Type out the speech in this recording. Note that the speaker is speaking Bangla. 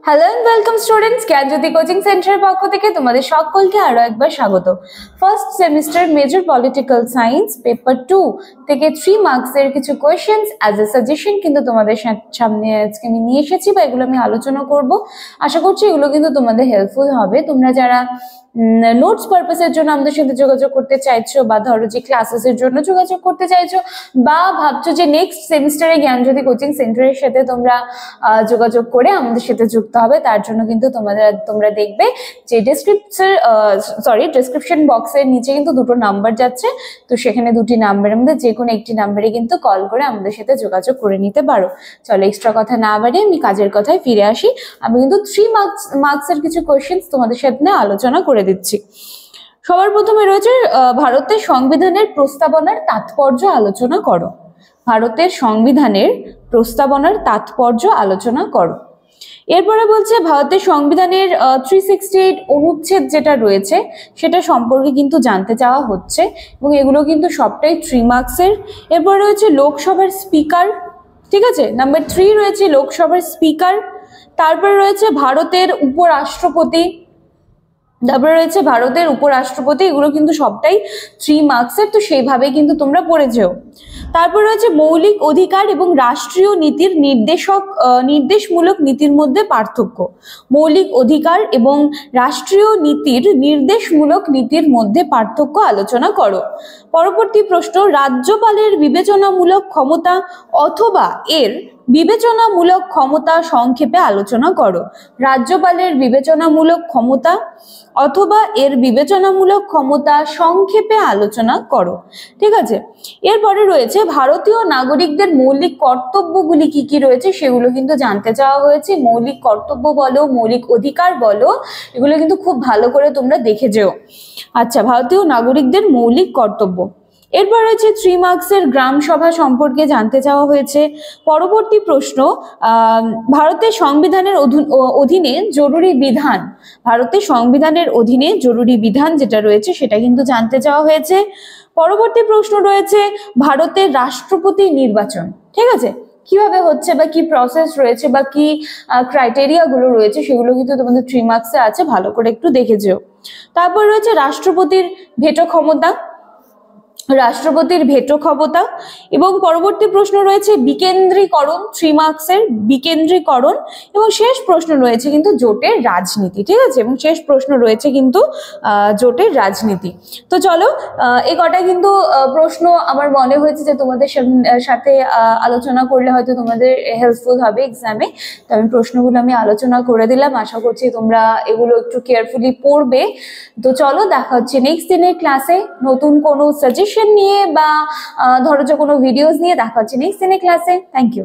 Hello and welcome students, Gyanjyoti coaching সেন্টারের পক্ষ থেকে তোমাদের সকলকে আরো একবার স্বাগত। First semester major political science paper 2 থেকে 3 মার্কসের কিছু কোয়েশ্চেন্স অ্যাজ এ সাজেশন কিন্তু তোমাদের সামনে আজকে আমি নিয়ে এসেছি বা এগুলো আমি আলোচনা করব। আশা করছি এগুলো কিন্তু তোমাদের হেল্পফুল হবে। তোমরা যারা নোটস পারপাসের জন্য আমাদের সাথে যোগাযোগ করতে চাইছো বা ধরো যে ক্লাসেসের জন্য যোগাযোগ করতে চাইছো বা ভাবছো যে নেক্সট সেমিস্টারে জ্ঞানজ্যোতি কোচিং সেন্টারের সাথে তোমরা যোগাযোগ করে আমাদের সাথে যুক্ত হবে, তার জন্য কিন্তু তোমরা দেখবে যে ডেসক্রিপশন বক্সের নিচে কিন্তু দুটো নাম্বার যাচ্ছে, তো সেখানে দুটি নাম্বারের মধ্যে যে কোনো একটি নাম্বারে কিন্তু কল করে আমাদের সাথে যোগাযোগ করে নিতে পারো। চলো এক্সট্রা কথা না বাড়িয়ে আমি কাজের কথায় ফিরে আসি। আমি কিন্তু 3 মার্কসের কিছু কোয়েশ্চেন্স তোমাদের সাথে আলোচনা করে দিচ্ছি। সবার প্রথমে রয়েছে ভারতের সংবিধানের প্রস্তাবনার তাৎপর্য আলোচনা করো। ভারতের সংবিধানের প্রস্তাবনার তাৎপর্য আলোচনা করো। এরপরে বলছে ভারতের সংবিধানের 368 অনুচ্ছেদ যেটা রয়েছে সেটা সম্পর্কে কিন্তু জানতে চাওয়া হচ্ছে এবং এগুলো কিন্তু সবটাই 3 মার্কসের। এরপরে রয়েছে লোকসভার স্পিকার, ঠিক আছে, নাম্বার 3 রয়েছে লোকসভার স্পিকার। তারপরে রয়েছে ভারতের উপরাষ্ট্রপতি, তারপরে রয়েছে ভারতের উপরাষ্ট্রপতি, এগুলো কিন্তু সবটাই 3 মার্কসের, তো সেইভাবে কিন্তু তোমরা পড়ে যেও। তারপর রয়েছে মৌলিক অধিকার এবং রাষ্ট্রীয় নীতির নির্দেশমূলক নীতির মধ্যে পার্থক্য। মৌলিক অধিকার এবং রাষ্ট্রীয় নীতির নির্দেশমূলক নীতির মধ্যে পার্থক্য আলোচনা করো। পরবর্তী প্রশ্ন, রাজ্যপালের বিবেচনামূলক ক্ষমতা অথবা এর বিবেচনামূলক ক্ষমতা সংক্ষেপে আলোচনা করো। রাজ্যপালের বিবেচনামূলক ক্ষমতা অথবা এর বিবেচনামূলক ক্ষমতা সংক্ষেপে আলোচনা করো, ঠিক আছে। এরপরে রয়েছে ভারতীয় নাগরিকদের মৌলিক কর্তব্যগুলি কি কি রয়েছে সেগুলো কিন্তু জানতে চাওয়া হয়েছে। মৌলিক কর্তব্য বলো, মৌলিক অধিকার বলো, এগুলো কিন্তু খুব ভালো করে তোমরা দেখে যেও। আচ্ছা, ভারতীয় নাগরিকদের মৌলিক কর্তব্য। এরপর রয়েছে 3 মার্কসের গ্রাম সভা সম্পর্কে জানতে চাওয়া হয়েছে। পরবর্তী প্রশ্ন, ভারতের সংবিধানের অধীনে জরুরি বিধান, ভারতের সংবিধানের অধীনে জরুরি বিধান যেটা রয়েছে সেটা কিন্তু জানতে চাওয়া হয়েছে। পরবর্তী প্রশ্ন রয়েছে ভারতের রাষ্ট্রপতি নির্বাচন, ঠিক আছে, কিভাবে হচ্ছে বা কি প্রসেস রয়েছে বা কি ক্রাইটেরিয়া গুলো রয়েছে সেগুলো কিন্তু তোমাদের 3 মার্কসে আছে, ভালো করে একটু দেখে যেও। তারপর রয়েছে রাষ্ট্রপতির ভেটো ক্ষমতা, রাষ্ট্রপতির ভেটো ক্ষমতা। এবং পরবর্তী প্রশ্ন রয়েছে বিকেন্দ্রীকরণ, 3 মার্কসের বিকেন্দ্রীকরণ। এবং শেষ প্রশ্ন রয়েছে কিন্তু জোটের রাজনীতি, ঠিক আছে, এবং শেষ প্রশ্ন রয়েছে কিন্তু জোটের রাজনীতি। তো চলো এই কটা কিন্তু প্রশ্ন আমার মনে হয়েছে যে তোমাদের সাথে আলোচনা করলে হয়তো তোমাদের হেল্পফুল হবে এক্সামে, তো আমি প্রশ্নগুলো আমি আলোচনা করে দিলাম। আশা করছি তোমরা এগুলো একটু কেয়ারফুলি পড়বে। তো চলো দেখা হচ্ছে নেক্সট দিনের ক্লাসে নতুন কোনো সাজেশন নিয়ে বা ধরো যে কোনো ভিডিওস নিয়ে। দেখা হচ্ছে নেক্সট দিনের ক্লাসে। Thank you.